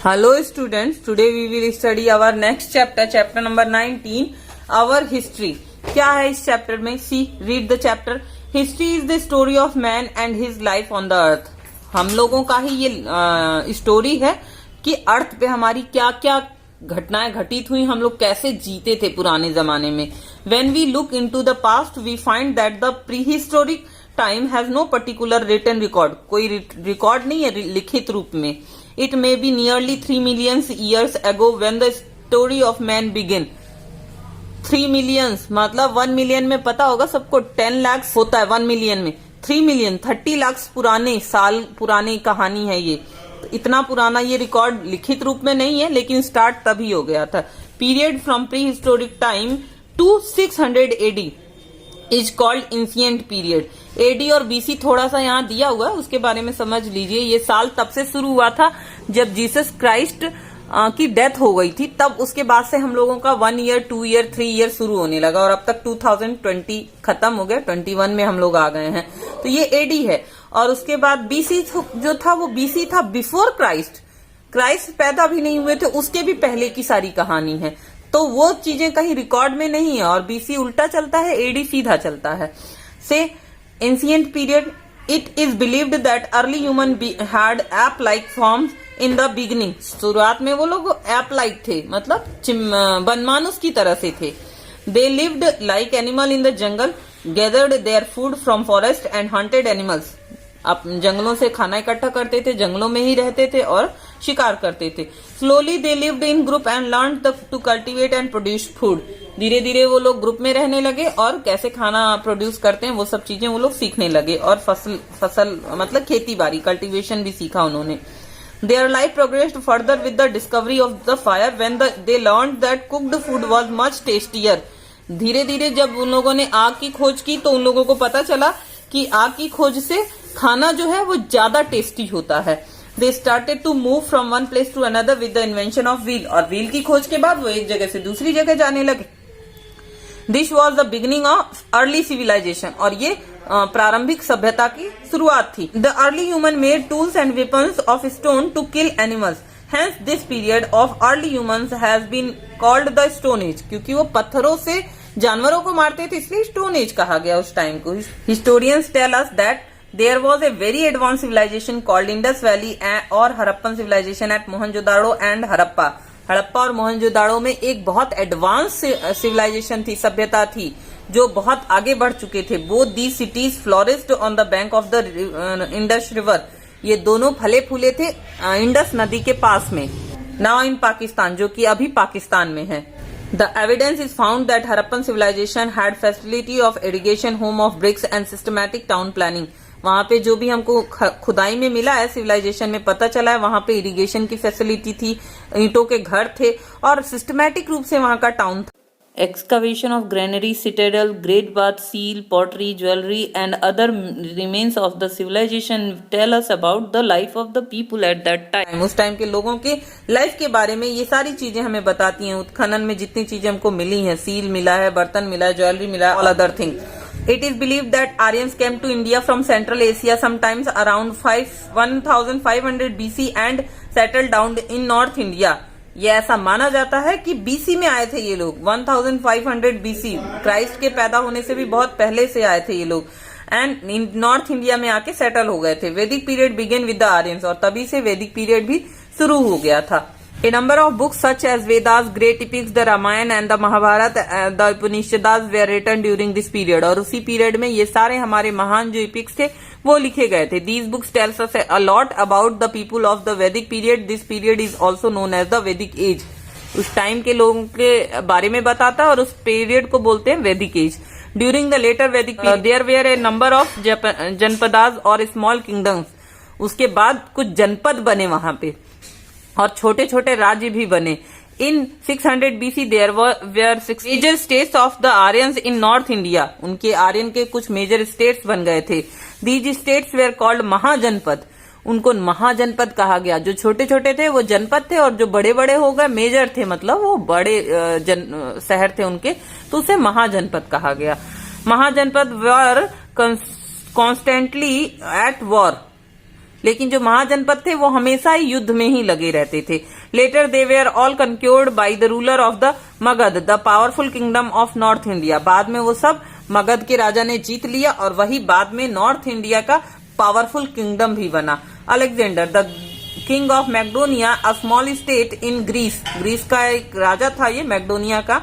Hello students, today we will study our next chapter, chapter number 19, our history. क्या है इस chapter में? See, read the chapter. History is the story of man and his life on the earth. हम लोगों का ही ये story है कि अर्थ पे हमारी क्या क्या घटनाएं घटित हुई, हम लोग कैसे जीते थे पुराने जमाने में. When we look into the past, we find that the prehistoric time has no particular written record. कोई रिकॉर्ड नहीं है लिखित रूप में. It may be nearly 3 million years ago when the story of man began. 3 millions मतलब 1 million में पता होगा सबको 10 लाख होता है 1 million में. 3 million 30 लाख पुराने साल पुरानी कहानी है ये. इतना पुराना ये रिकॉर्ड लिखित रूप में नहीं है, लेकिन स्टार्ट तभी हो गया था. Period from prehistoric time to 600 AD is called ancient period. AD और बीसी थोड़ा सा यहाँ दिया हुआ है, उसके बारे में समझ लीजिए. ये साल तब से शुरू हुआ था जब जीसस क्राइस्ट की डेथ हो गई थी, तब उसके बाद से हम लोगों का 1 ईयर 2 ईयर 3 ईयर शुरू होने लगा और अब तक 2020 खत्म हो गया. 21 में हम लोग आ गए हैं, तो ये एडी है. और उसके बाद बीसी जो था वो बीसी था बिफोर क्राइस्ट. क्राइस्ट पैदा भी नहीं हुए थे, उसके भी पहले की सारी कहानी है. तो वो चीजें कहीं रिकॉर्ड में नहीं है. और बीसी उल्टा चलता है, एडी सीधा चलता है. से ancient period. It is believed that early human had ape like forms in the beginning. शुरुआत में वो लोग एप लाइक थे, मतलब बनमानुस की तरह से थे. They lived like animal in the jungle, gathered their food from forest and hunted animals. आप जंगलों से खाना इकट्ठा करते थे, जंगलों में ही रहते थे और शिकार करते थे. Slowly they lived in group and learn to cultivate and produce food. धीरे धीरे वो लोग ग्रुप में रहने लगे और कैसे खाना प्रोड्यूस करते हैं वो सब चीजें वो लोग सीखने लगे. और फसल मतलब खेती बाड़ी, कल्टीवेशन भी सीखा उन्होंने. Their life progressed further with the discovery of the fire when they learned that cooked food was much tastier. धीरे धीरे जब उन लोगों ने आग की खोज की तो उन लोगों को पता चला कि आग की खोज से खाना जो है वो ज्यादा टेस्टी होता है. They started to move from one place to another with the invention of wheel. और व्हील की खोज के बाद वो एक जगह से दूसरी जगह जाने लगे. This was the beginning of early civilization. और ये प्रारंभिक सभ्यता की शुरुआत थी. The early human made tools and weapons of stone to kill animals. Hence this period of early humans has been called the Stone Age. क्योंकि वो पत्थरों से जानवरों को मारते थे, इसलिए स्टोन एज कहा गया उस टाइम को. Historians tell us that there was a very advanced civilization called Indus Valley or Harappan civilization at Mohenjo-daro and Harappa. Harappa और मोहनजोदाड़ो में एक बहुत एडवांस सिविलाइजेशन थी, सभ्यता थी जो बहुत आगे बढ़ चुके थे. Both the cities flourished on the bank of the Indus river. ये दोनों फले फूले थे इंडस नदी के पास में. नाउ इन पाकिस्तान, जो कि अभी पाकिस्तान में है. The evidence is found that Harappan civilization had facility of irrigation, home of bricks and systematic town planning. वहां पे जो भी हमको खुदाई में मिला है, सिविलाइजेशन में पता चला है, वहां पे इरिगेशन की फैसिलिटी थी, ईंटों के घर थे और सिस्टमैटिक रूप से वहां का टाउन था. Excavation of granaries, citadel, great bath, seal, pottery, jewelry and other remains of the civilization tell us about the life of the people at that time. उस टाइम के लोगों के लाइफ के बारे में ये सारी चीजें हमें बताती हैं. उत्खनन में जितनी चीजें हमको मिली हैं, सील मिला है, बर्तन मिला है, ज्वेलरी मिला है, all other things. It is believed that Aryans came to India from Central Asia sometimes around 1500 BC and settled down in North India. ये ऐसा माना जाता है कि बीसी में आए थे ये लोग. 1500 BC, क्राइस्ट के पैदा होने से भी बहुत पहले से आए थे ये लोग. एंड इन नॉर्थ इंडिया में आके सेटल हो गए थे. Vedic period began with the Aryans. और तभी से वैदिक पीरियड भी शुरू हो गया था. A number of books such as Vedas, great epics, the Ramayana and the Mahabharata, the Upanishads were written during this period. और उसी पीरियड में ये सारे हमारे महान जो epics थे वो लिखे गए थे. These books tells us a lot about the people of the Vedic period. This period is also known as the Vedic age. उस टाइम के लोगों के बारे में बताता है और उस पीरियड को बोलते हैं वैदिक as. During the later Vedic period, there were a number of Janapadas और small kingdoms. उसके बाद कुछ जनपद बने वहां पे और छोटे छोटे राज्य भी बने. In 600 BC there were 6 major states of the Aryans in North India. उनके आर्यन के कुछ मेजर स्टेट्स बन गए थे. These states were called Mahajanapada. उनको महाजनपद कहा गया. जो छोटे छोटे थे वो जनपद थे और जो बड़े बड़े हो गए मेजर थे, मतलब वो बड़े शहर थे उनके, तो उसे महाजनपद कहा गया. महाजनपद वर कॉन्स्टेंटली एट वॉर. लेकिन जो महाजनपद थे वो हमेशा ही युद्ध में ही लगे रहते थे। Later they were all conquered by the ruler of the Magadha, the powerful kingdom of north India. बाद में वो सब मगध के राजा ने जीत लिया और वही बाद में नॉर्थ इंडिया का पावरफुल किंगडम भी बना। Alexander the king of Macedonia, a small state in Greece, Greece का एक राजा था ये मैक्डोनिया का,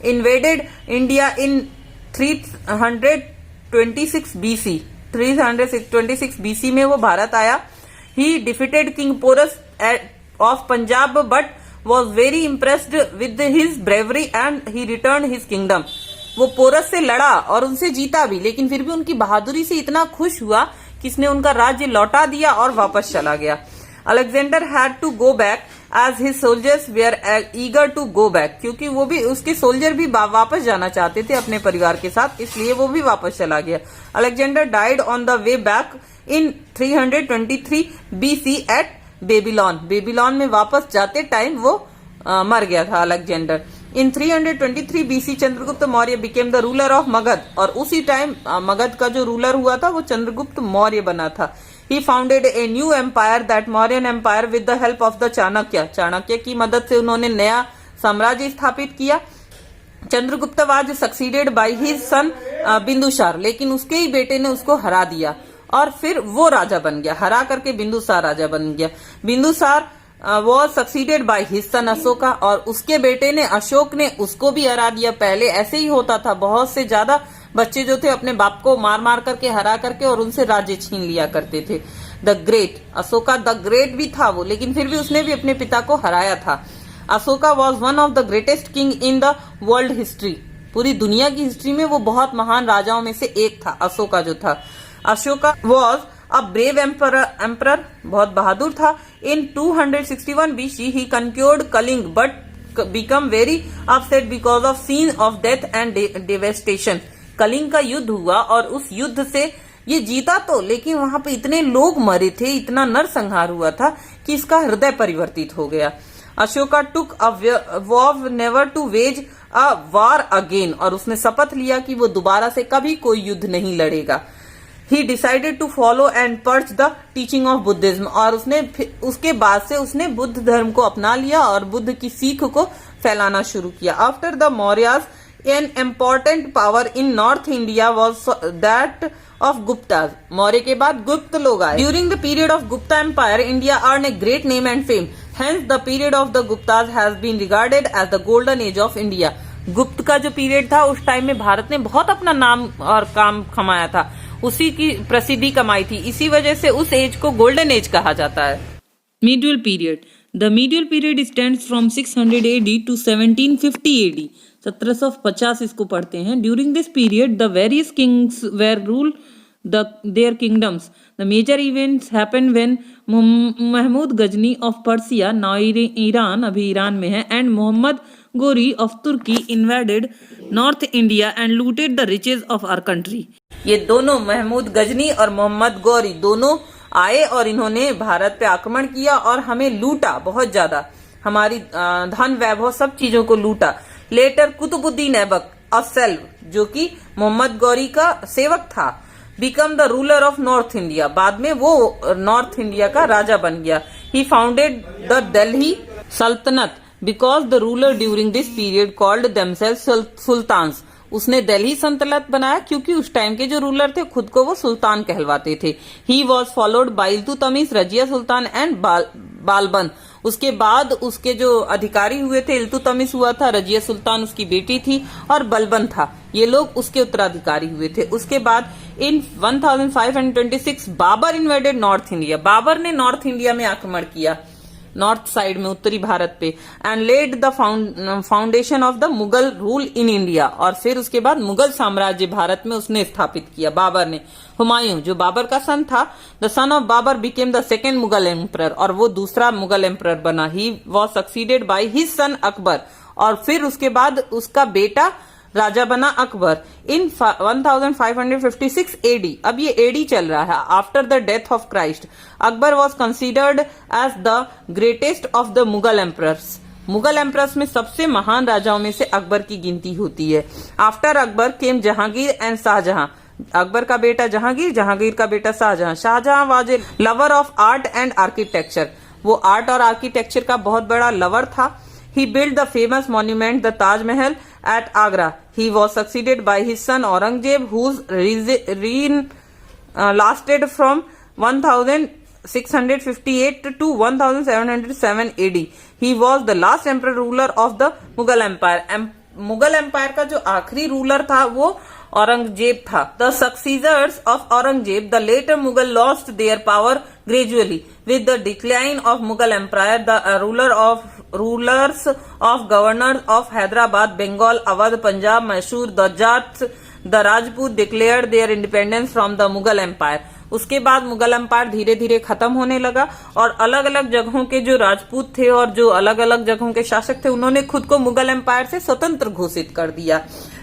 invaded India in 326 BC, 326 BC में वो भारत आया। He defeated king Porus of Punjab but was very impressed with his bravery and he return his kingdom. वो पोरस से लड़ा और उनसे जीता भी, लेकिन फिर भी उनकी बहादुरी से इतना खुश हुआ कि इसने उनका राज्य लौटा दिया और वापस चला गया। Alexander had to go back as his soldiers were eager to go back, क्योंकि वो भी उसके सोल्जर भी वापस जाना चाहते थे अपने परिवार के साथ, इसलिए वो भी वापस चला गया। Alexander died on the way back in 323 BC at Babylon, Babylon में वापस जाते टाइम वो मर गया था Alexander. In 323 BC Chandragupta Maurya became the ruler of Magadha, और उसी टाइम मगध का जो रूलर हुआ था वो चंद्रगुप्त मौर्य बना था। He founded a new empire, that Mauryan Empire, with the help of the Chanakya, Chanakya की मदद से उन्होंने नया साम्राज्य स्थापित किया। Chandragupta was succeeded by his son Bindusara, लेकिन उसके ही बेटे ने उसको हरा दिया और फिर वो राजा बन गया, हरा करके बिंदुसार राजा बन गया। Bindusara was succeeded by his son Ashoka, और उसके बेटे ने अशोक ने उसको भी हरा दिया। पहले ऐसे ही होता था, बहुत से ज्यादा बच्चे जो थे अपने बाप को मार मार करके हरा करके और उनसे राज्य छीन लिया करते थे। The great, Ashoka the great भी था वो, लेकिन फिर भी उसने भी अपने पिता को हराया था। Ashoka was one of the greatest king in the world history, पूरी दुनिया की हिस्ट्री में वो बहुत महान राजाओं में से एक था अशोका जो था। Ashoka was a brave emperor, बहुत बहादुर था। In 261 BC he conquered Kalinga but become very upset because of scene of death and devastation. Kalinga का युद्ध हुआ और उस युद्ध से ये जीता तो, लेकिन वहां पे इतने लोग मरे थे, इतना नरसंहार हुआ था कि इसका हृदय परिवर्तित हो गया। Ashoka took a vow never to wage a war again, और उसने शपथ लिया कि वो दोबारा से कभी कोई युद्ध नहीं लड़ेगा। He decided to follow and preach the teaching of Buddhism, और उसके बाद से उसने बुद्ध धर्म को अपना लिया और बुद्ध की सीख को फैलाना शुरू किया। After the Mauryas an important power in North India was that of Guptas. Maurya के बाद गुप्त लोग आए। During the period of Gupta Empire, India earned a great name and fame. Hence, the period of the Guptas has been regarded as the golden age of India. गुप्त का जो period था उस टाइम में भारत ने बहुत अपना नाम और काम कमाया था, उसी की प्रसिद्धि कमाई थी, इसी वजह से उस एज को गोल्डन एज कहा जाता है। Medieval period. The medieval period stands from 600 AD to 1750 AD. 1750 इसको पढ़ते हैं। During this period, the various kings were ruled their kingdoms. The major events happened when Mahmud Ghazni of Persia, now Iran, अभी Iran में है, and Muhammad Ghori of Turkey invaded North India and looted the riches of our country. ये दोनों महमूद गजनी और मोहम्मद गौरी दोनों आए और इन्होंने भारत पे आक्रमण किया और हमें लूटा, बहुत ज्यादा हमारी धन वैभव सब चीजों को लूटा। Later Qutubuddin Aibak of slave, जो कि मोहम्मद गौरी का सेवक था, became the ruler of north India, बाद में वो नॉर्थ इंडिया का राजा बन गया। ही founded the Delhi Sultanate because the ruler during this period called themselves sultans. उसने दिल्ली सल्तनत बनाया क्योंकि उस टाइम के जो रूलर थे खुद को वो सुल्तान कहलवाते थे। He was followed by Iltutmish, Razia Sultan and Balban. उसके बाद उसके जो अधिकारी हुए थे, इल्तुतमिश हुआ था, रजिया सुल्तान उसकी बेटी थी और बलबन था, ये लोग उसके उत्तराधिकारी हुए थे। उसके बाद in 1526 Babur invaded north India, Babur ने नॉर्थ इंडिया में आक्रमण किया, नॉर्थ साइड में, उत्तरी भारत पे, and led the foundation of the Mughal rule in India, और फिर उसके बाद मुगल साम्राज्य भारत में उसने स्थापित किया बाबर ने। हुमायूं जो बाबर का सन था, the son of Babur became the second Mughal emperor, और वो दूसरा मुगल एम्परर बना। He was succeeded by his son Akbar, और फिर उसके बाद उसका बेटा राजा बना अकबर इन 1556 एडी। अब ये एडी चल रहा है, after the death of Christ. Akbar was considered as the greatest of the Mughal emperors, Mughal emperors में सबसे महान राजाओं में से अकबर की गिनती होती है। After Akbar came Jahangir and Shahjahan, Akbar का बेटा जहांगीर, जहांगीर का बेटा Shahjahan. Shahjahan was a lover of art and architecture, वो आर्ट और आर्किटेक्चर का बहुत बड़ा लवर था। He built the famous monument, the Taj Mahal at Agra. He was succeeded by his son Aurangzeb, whose reign lasted from 1658 to 1707 AD. He was the last emperor ruler of the Mughal Empire. Mughal empire का जो आखिरी ruler था वो औरंगजेब था। The successors of Aurangzeb, the later Mughal lost their power gradually with the decline of Mughal empire. The rulers of governors of Hyderabad, Bengal, Awadh, Punjab, Mysore, the Jats, the Rajput declared their independence from the Mughal empire. उसके बाद Mughal empire धीरे धीरे खत्म होने लगा और अलग अलग जगहों के जो राजपूत थे और जो अलग अलग जगहों के शासक थे उन्होंने खुद को मुगल एम्पायर से स्वतंत्र घोषित कर दिया।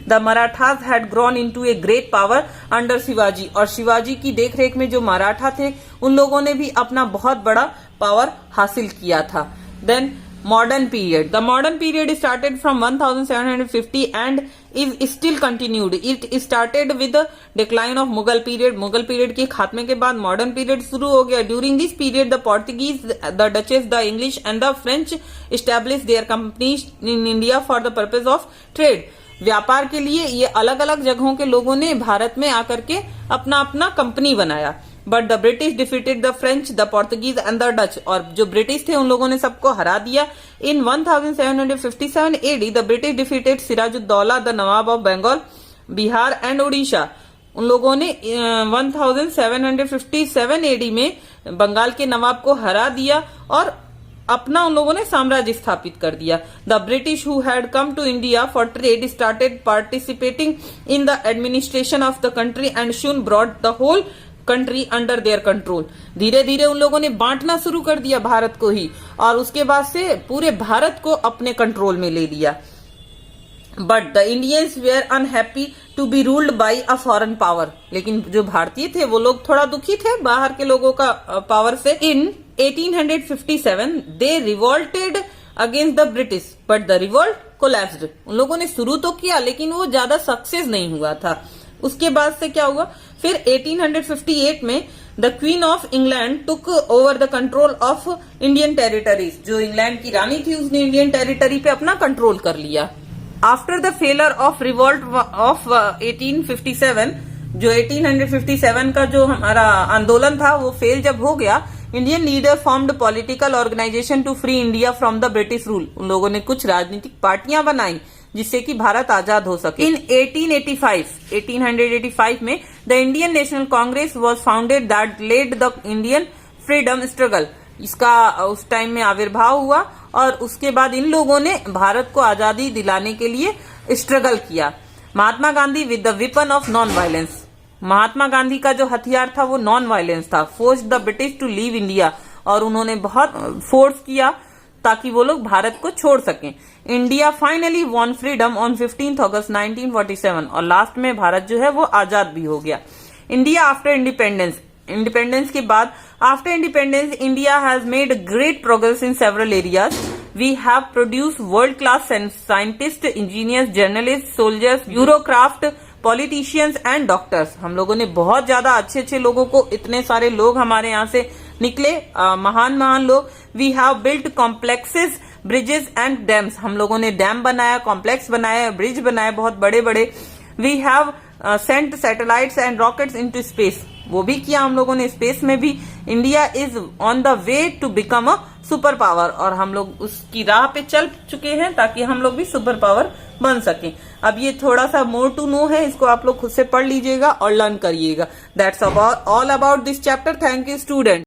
The Marathas had grown into a great power under Shivaji, और शिवाजी की देखरेख में जो मराठा थे उन लोगों ने भी अपना बहुत बड़ा पावर हासिल किया था। Then modern period, the modern period started from 1750 and is still continued. It started with the decline of Mughal period. Mughal period के खात्मे के बाद modern period शुरू हो गया। During this period the Portuguese, the Dutch, the English and the French established their companies in India for the purpose of trade. व्यापार के लिए ये अलग अलग जगहों के लोगों ने भारत में आकर के अपना अपना कंपनी बनाया। But the British defeated the French, the Portuguese and the Dutch, और जो ब्रिटिश थे उन लोगों ने सबको हरा दिया। In 1757 AD the British defeated Sirajuddaulah, the nawab of Bengal, Bihar and Orissa. उन लोगों ने 1757 AD में बंगाल के नवाब को हरा दिया और अपना उन लोगों ने साम्राज्य स्थापित कर दिया। The British who had come to India for trade started participating in the administration of the country and soon brought the whole country under their control. धीरे धीरे उन लोगों ने बांटना शुरू कर दिया भारत को ही, और उसके बाद से पूरे भारत को अपने कंट्रोल में ले लिया। But the Indians were unhappy to be ruled by a foreign power, लेकिन जो भारतीय थे वो लोग थोड़ा दुखी थे बाहर के लोगों का पावर से। In 1857 they revolted against the British but the revolt collapsed. उन लोगों ने शुरू तो किया लेकिन वो ज्यादा सक्सेस नहीं हुआ था। उसके बाद से क्या हुआ, फिर 1858 में the queen of England took over the control of Indian territories. जो इंग्लैंड की रानी थी उसने इंडियन टेरिटरी पे अपना कंट्रोल कर लिया। After the failure of revolt of 1857, जो 1857 का जो हमारा आंदोलन था वो फेल जब हो गया, Indian leader formed political organization to free India from the British rule. उन लोगों ने कुछ राजनीतिक पार्टियां बनाई जिससे कि भारत आजाद हो सके। इन 1885 में the Indian National Congress was founded that led the Indian freedom struggle. इसका उस टाइम में आविर्भाव हुआ और उसके बाद इन लोगों ने भारत को आजादी दिलाने के लिए स्ट्रगल किया। Mahatma Gandhi with the weapon of non violence, Mahatma Gandhi का जो हथियार था वो नॉन वायलेंस था। Force the British to leave India, और उन्होंने बहुत फोर्स किया ताकि वो लोग भारत को छोड़ सकें। India finally won freedom on 15 August 1947, और लास्ट में भारत जो है वो आजाद भी हो गया। इंडिया आफ्टर इंडिपेंडेंस, इंडिपेंडेंस के बाद after independence India has made great progress in several areas. We have produce world class scientist, engineers, journalist, soldiers, bureaucrats, politicians and doctors. हम लोगों ने बहुत ज्यादा अच्छे अच्छे लोगों को, इतने सारे लोग हमारे यहाँ से निकले, महान महान लोग। We have built complexes, bridges and dams. हम लोगों ने डैम बनाया, कॉम्प्लेक्स बनाया, ब्रिज बनाए बहुत बड़े बड़े। We have sent satellites and rockets into space, वो भी किया हम लोगों ने स्पेस में भी। India is on the way to become a super power, और हम लोग उसकी राह पे चल चुके हैं ताकि हम लोग भी सुपर पावर बन सकें। अब ये थोड़ा सा मोर टू नो है, इसको आप लोग खुद से पढ़ लीजिएगा और लर्न करिएगा। That's all about this chapter. Thank you student.